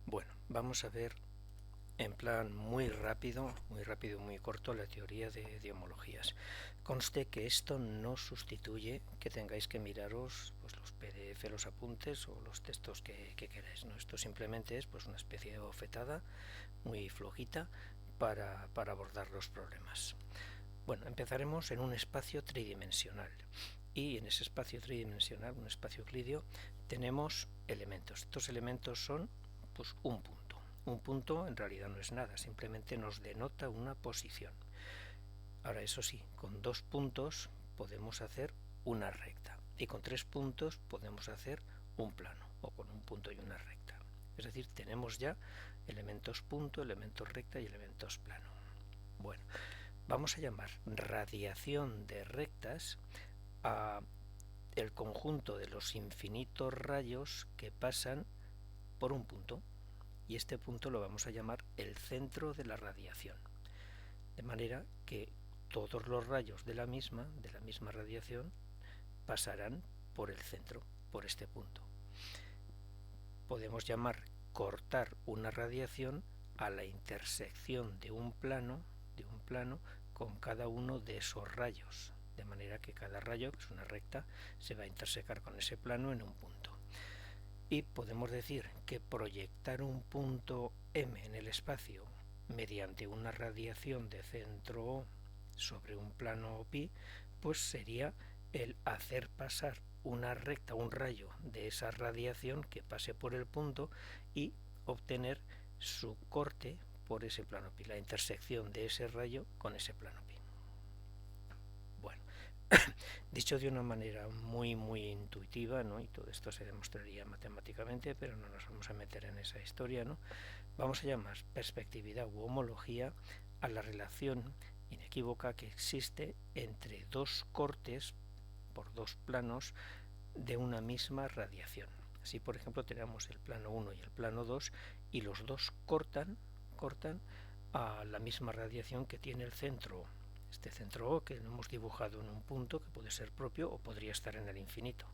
Bueno, vamos a ver en plan muy rápido, muy corto, la teoría de homologías. Conste que esto no sustituye que tengáis que miraros pues, los PDF, los apuntes o los textos que queráis, ¿no? Esto simplemente es pues, una especie de bofetada muy flojita para abordar los problemas. Bueno, empezaremos en un espacio tridimensional. Y en ese espacio tridimensional, un espacio euclidio, tenemos elementos. Estos elementos son pues, un punto. Un punto en realidad no es nada, simplemente nos denota una posición. Ahora, eso sí, con 2 puntos podemos hacer una recta y con 3 puntos podemos hacer un plano, o con un punto y una recta. Es decir, tenemos ya elementos punto, elementos recta y elementos plano. Bueno, vamos a llamar radiación de rectas a el conjunto de los infinitos rayos que pasan por un punto, y este punto lo vamos a llamar el centro de la radiación, de manera que todos los rayos de la misma radiación pasarán por el centro, por este punto. Podemos llamar cortar una radiación a la intersección de un plano con cada uno de esos rayos, de manera que cada rayo, que es una recta, se va a intersecar con ese plano en un punto. Y podemos decir que proyectar un punto M en el espacio mediante una radiación de centro O sobre un plano pi, pues sería el hacer pasar una recta, un rayo de esa radiación que pase por el punto y obtener su corte por ese plano pi, la intersección de ese rayo con ese plano pi. Bueno, dicho de una manera muy intuitiva, ¿no? Y todo esto se demostraría matemáticamente, pero no nos vamos a meter en esa historia, ¿no? Vamos a llamar perspectividad u homología a la relación inequívoca que existe entre dos cortes por dos planos de una misma radiación. Así, por ejemplo, tenemos el plano 1 y el plano 2 y los dos cortan a la misma radiación que tiene el centro, este centro O, que hemos dibujado en un punto que puede ser propio o podría estar en el infinito.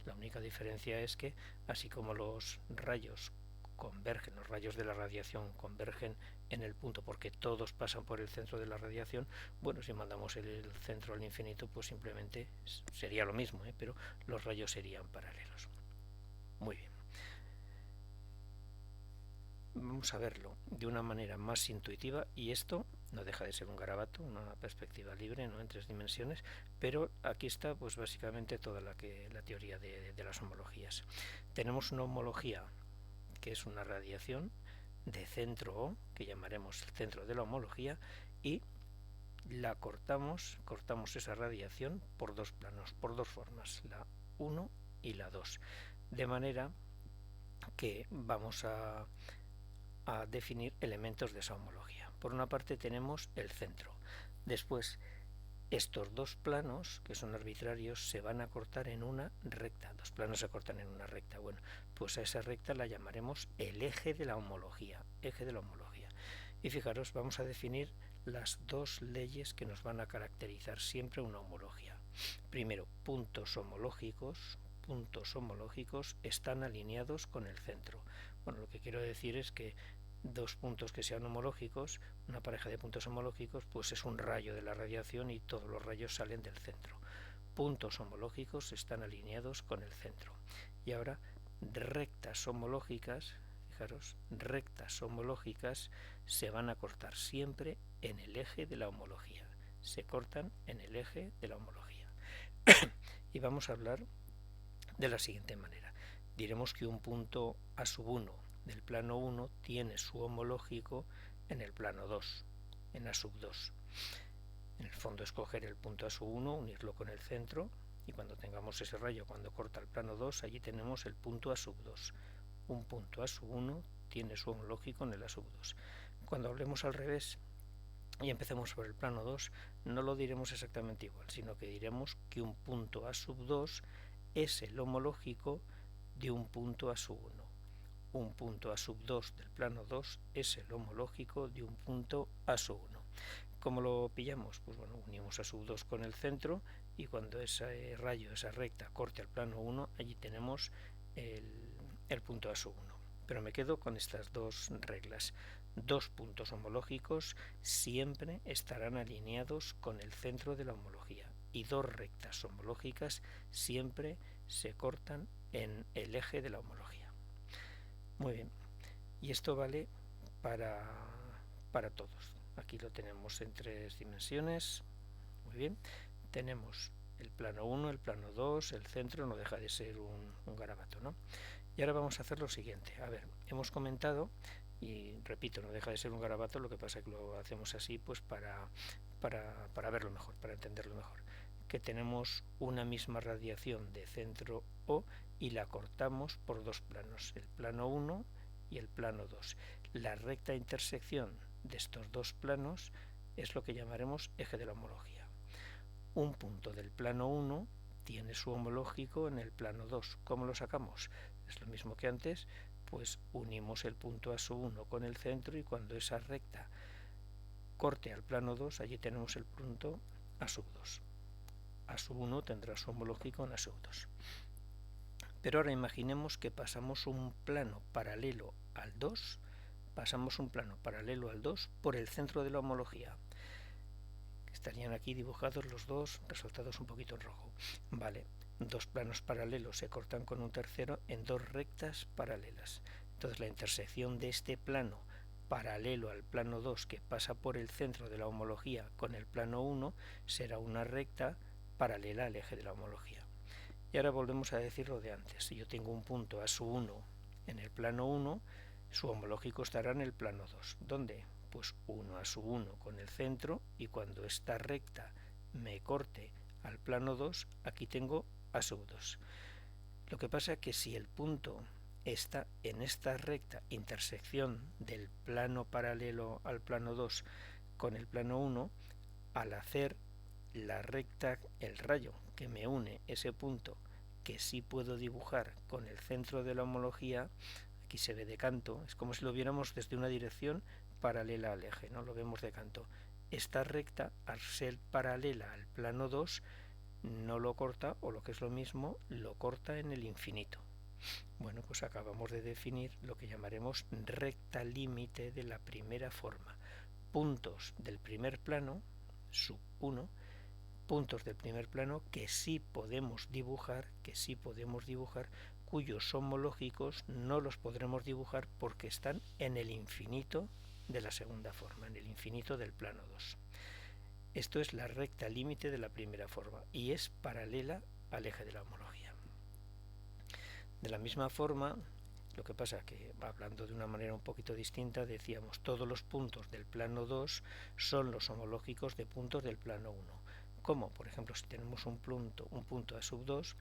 La única diferencia es que, así como los rayos convergen, los rayos de la radiación convergen en el punto porque todos pasan por el centro de la radiación, bueno, si mandamos el centro al infinito, pues simplemente sería lo mismo, pero los rayos serían paralelos. Muy bien. Vamos a verlo de una manera más intuitiva, y esto no deja de ser un garabato, una perspectiva libre, ¿no? En 3 dimensiones, pero aquí está pues básicamente toda la teoría de las homologías. Tenemos una homología que es una radiación de centro O, que llamaremos el centro de la homología, y la cortamos esa radiación por dos planos, por dos formas, la 1 y la 2, de manera que vamos a definir elementos de esa homología. Por una parte tenemos el centro. Después, estos dos planos, que son arbitrarios, se van a cortar en una recta. Dos planos se cortan en una recta. Bueno, pues a esa recta la llamaremos el eje de la homología. Eje de la homología. Y fijaros, vamos a definir las dos leyes que nos van a caracterizar siempre una homología. Primero, puntos homológicos están alineados con el centro. Bueno, lo que quiero decir es que dos puntos que sean homológicos, una pareja de puntos homológicos, pues es un rayo de la radiación y todos los rayos salen del centro. Puntos homológicos están alineados con el centro. Y ahora, rectas homológicas, fijaros, rectas homológicas se van a cortar siempre en el eje de la homología. Se cortan en el eje de la homología. Y vamos a hablar de la siguiente manera. Diremos que un punto A1 del plano 1 tiene su homológico en el plano 2, en A2. En el fondo, escoger el punto A1, unirlo con el centro, y cuando tengamos ese rayo, cuando corta el plano 2, allí tenemos el punto A2. Un punto A1 tiene su homológico en el A2. Cuando hablemos al revés y empecemos por el plano 2, no lo diremos exactamente igual, sino que diremos que un punto A2 es el homológico de un punto A1. Un punto A2 del plano 2 es el homológico de un punto A1. ¿Cómo lo pillamos? Pues bueno, unimos A2 con el centro, y cuando ese rayo, esa recta, corte al plano 1, allí tenemos el punto A1. pero me quedo con estas dos reglas. Dos puntos homológicos siempre estarán alineados con el centro de la homología y dos rectas homológicas siempre se cortan en el eje de la homología. Muy bien, y esto vale para todos. Aquí lo tenemos en 3 dimensiones. Muy bien, tenemos el plano 1, el plano 2, el centro, no deja de ser un garabato, ¿no? Y ahora vamos a hacer lo siguiente. A ver, hemos comentado, y repito, no deja de ser un garabato, lo que pasa es que lo hacemos así pues para verlo mejor, para entenderlo mejor. Que tenemos una misma radiación de centro O y la cortamos por dos planos, el plano 1 y el plano 2. La recta intersección de estos dos planos es lo que llamaremos eje de la homología. Un punto del plano 1 tiene su homológico en el plano 2. ¿Cómo lo sacamos? Es lo mismo que antes, pues unimos el punto A1 con el centro y cuando esa recta corte al plano 2, allí tenemos el punto A2. A1 tendrá su homológico en A2. Pero ahora imaginemos que pasamos un plano paralelo al 2, por el centro de la homología. Estarían aquí dibujados los dos, resaltados un poquito en rojo. Vale, dos planos paralelos se cortan con un tercero en dos rectas paralelas. Entonces la intersección de este plano paralelo al plano 2 que pasa por el centro de la homología con el plano 1 será una recta paralela al eje de la homología. Y ahora volvemos a decir lo de antes. Si yo tengo un punto A1 en el plano 1, su homológico estará en el plano 2. ¿Dónde? Pues 1A1 con el centro, y cuando esta recta me corte al plano 2, aquí tengo A2. Lo que pasa es que si el punto está en esta recta intersección del plano paralelo al plano 2 con el plano 1, al hacer la recta, el rayo que me une ese punto, que sí puedo dibujar con el centro de la homología, aquí se ve de canto, es como si lo viéramos desde una dirección paralela al eje, ¿no? Lo vemos de canto. Esta recta, al ser paralela al plano 2, no lo corta, o lo que es lo mismo, lo corta en el infinito. Bueno, pues acabamos de definir lo que llamaremos recta límite de la primera forma. Puntos del primer plano, sub 1, puntos del primer plano que sí podemos dibujar, cuyos homológicos no los podremos dibujar porque están en el infinito de la segunda forma, en el infinito del plano 2. Esto es la recta límite de la primera forma y es paralela al eje de la homología. De la misma forma, lo que pasa que, hablando de una manera un poquito distinta, decíamos todos los puntos del plano 2 son los homológicos de puntos del plano 1. ¿Cómo? Por ejemplo, si tenemos un punto A2,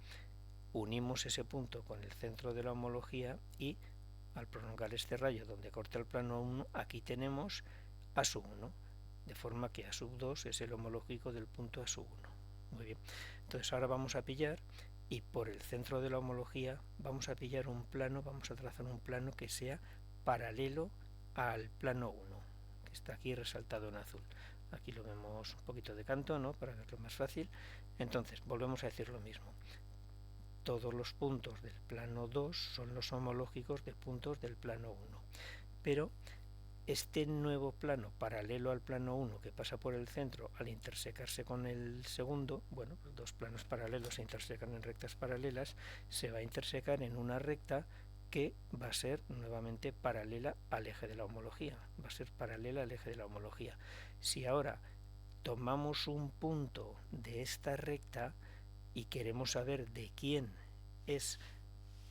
unimos ese punto con el centro de la homología y al prolongar este rayo donde corta el plano 1, aquí tenemos A1, de forma que A2 es el homológico del punto A1. Muy bien, entonces ahora vamos a pillar y por el centro de la homología vamos a pillar un plano, vamos a trazar un plano que sea paralelo al plano 1, que está aquí resaltado en azul. Aquí lo vemos un poquito de canto, ¿no?, para verlo más fácil. Entonces, volvemos a decir lo mismo. Todos los puntos del plano 2 son los homológicos de puntos del plano 1. Pero este nuevo plano paralelo al plano 1 que pasa por el centro al intersecarse con el segundo, bueno, pues dos planos paralelos se intersecan en rectas paralelas, se va a intersecar en una recta que va a ser nuevamente paralela al eje de la homología. Si ahora tomamos un punto de esta recta y queremos saber de quién es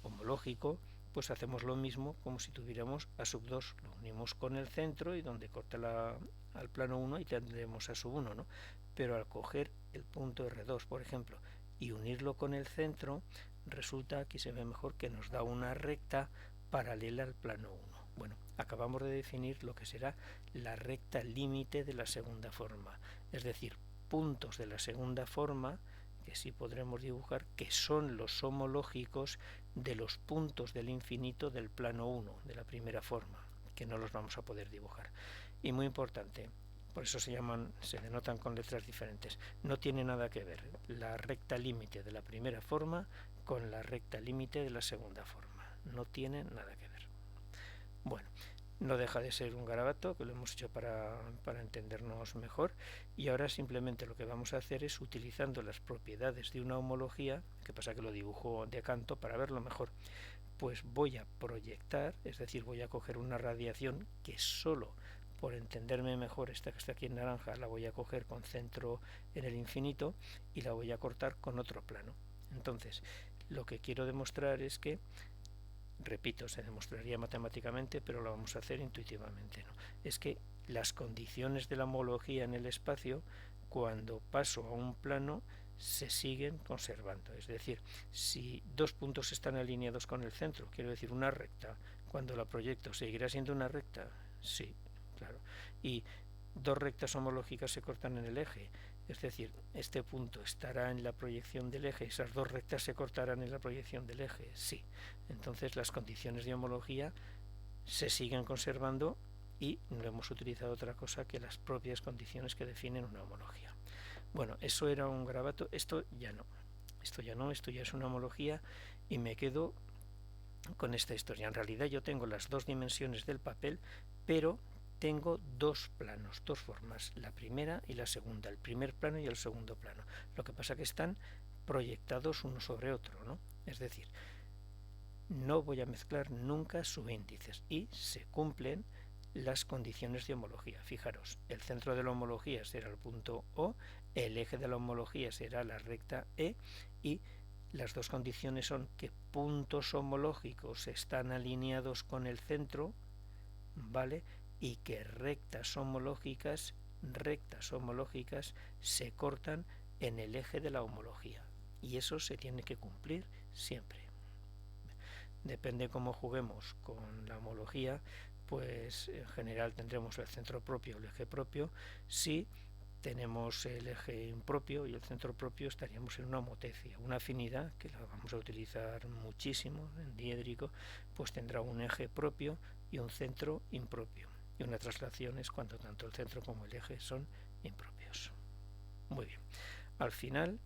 homológico, pues hacemos lo mismo como si tuviéramos A2, lo unimos con el centro y donde corta al plano 1 y tendremos A1, ¿no? Pero al coger el punto R2, por ejemplo, y unirlo con el centro, resulta, aquí se ve mejor, que nos da una recta paralela al plano 1. Bueno, acabamos de definir lo que será la recta límite de la segunda forma, es decir, puntos de la segunda forma que sí podremos dibujar, que son los homológicos de los puntos del infinito del plano 1, de la primera forma, que no los vamos a poder dibujar. Y muy importante, por eso se denotan con letras diferentes. No tiene nada que ver la recta límite de la primera forma con la recta límite de la segunda forma. No tiene nada que ver. Bueno, no deja de ser un garabato que lo hemos hecho para entendernos mejor, y ahora simplemente lo que vamos a hacer es, utilizando las propiedades de una homología, que pasa que lo dibujo de canto para verlo mejor, pues voy a proyectar, es decir, voy a coger una radiación que solo por entenderme mejor, esta que está aquí en naranja, la voy a coger con centro en el infinito y la voy a cortar con otro plano. Entonces, lo que quiero demostrar es que, repito, se demostraría matemáticamente, pero lo vamos a hacer intuitivamente, ¿no? Es que las condiciones de la homología en el espacio, cuando paso a un plano, se siguen conservando. Es decir, si dos puntos están alineados con el centro, quiero decir una recta, cuando la proyecto, ¿seguirá siendo una recta? Sí, claro. Y dos rectas homológicas se cortan en el eje, es decir, este punto estará en la proyección del eje, esas dos rectas se cortarán en la proyección del eje, sí. Entonces las condiciones de homología se siguen conservando y no hemos utilizado otra cosa que las propias condiciones que definen una homología. Bueno, eso era un garabato, esto ya no, esto ya es una homología, y me quedo con esta historia. En realidad yo tengo las dos dimensiones del papel, pero tengo dos planos, dos formas, la primera y la segunda, el primer plano y el segundo plano. Lo que pasa que están proyectados uno sobre otro, ¿no? Es decir, no voy a mezclar nunca subíndices y se cumplen las condiciones de homología. Fijaros, el centro de la homología será el punto O, el eje de la homología será la recta E, y las dos condiciones son que puntos homológicos están alineados con el centro, ¿vale? Y que rectas homológicas se cortan en el eje de la homología. Y eso se tiene que cumplir siempre. Depende cómo juguemos con la homología, pues en general tendremos el centro propio o el eje propio. Si tenemos el eje impropio y el centro propio, estaríamos en una homotecia. Una afinidad, que la vamos a utilizar muchísimo en diédrico, pues tendrá un eje propio y un centro impropio. Y una traslación es cuando tanto el centro como el eje son impropios. Muy bien. Al final,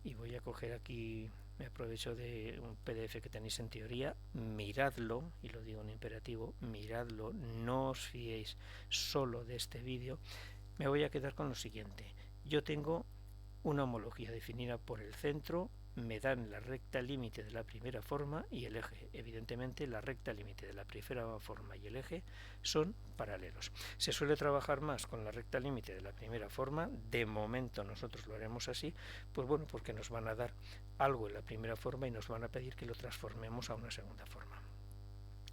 y voy a coger aquí, me aprovecho de un PDF que tenéis en teoría, miradlo, y lo digo en imperativo, miradlo, no os fiéis solo de este vídeo. Me voy a quedar con lo siguiente: yo tengo una homología definida por el centro, me dan la recta límite de la primera forma y el eje. Evidentemente la recta límite de la primera forma y el eje son paralelos. Se suele trabajar más con la recta límite de la primera forma, de momento nosotros lo haremos así, pues bueno, porque nos van a dar algo en la primera forma y nos van a pedir que lo transformemos a una segunda forma.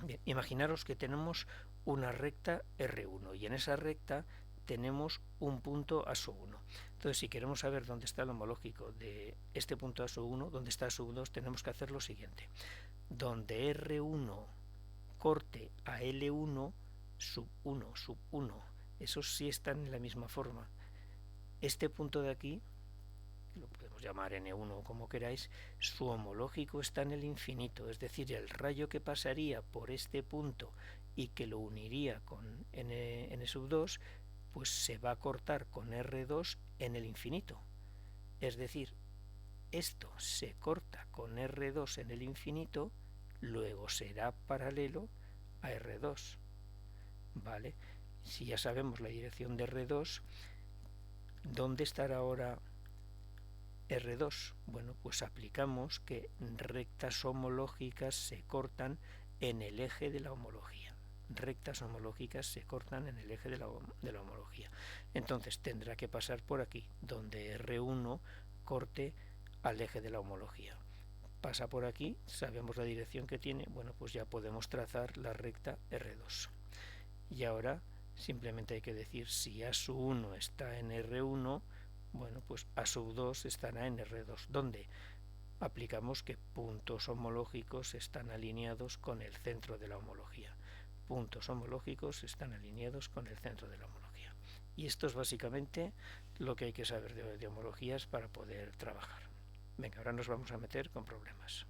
Bien, imaginaros que tenemos una recta R1 y en esa recta tenemos un punto A1. Entonces, si queremos saber dónde está el homológico de este punto A1, dónde está A2, tenemos que hacer lo siguiente. Donde R1 corte a L1, sub 1, sub 1, esos sí están en la misma forma. Este punto de aquí, lo podemos llamar N1 o como queráis, su homológico está en el infinito, es decir, el rayo que pasaría por este punto y que lo uniría con N sub 2, pues se va a cortar con R2 en el infinito. Es decir, esto se corta con R2 en el infinito, luego será paralelo a R2. ¿Vale? Si ya sabemos la dirección de R2, ¿dónde estará ahora R2? Bueno, pues aplicamos que rectas homológicas se cortan en el eje de la homología. Rectas homológicas se cortan en el eje de la homología. Entonces tendrá que pasar por aquí, donde R1 corte al eje de la homología. Pasa por aquí, sabemos la dirección que tiene, bueno, pues ya podemos trazar la recta R2. Y ahora simplemente hay que decir si A1 está en R1, bueno, pues A2 estará en R2, donde aplicamos que puntos homológicos están alineados con el centro de la homología. Puntos homológicos están alineados con el centro de la homología. Y esto es básicamente lo que hay que saber de homologías para poder trabajar. Venga, ahora nos vamos a meter con problemas.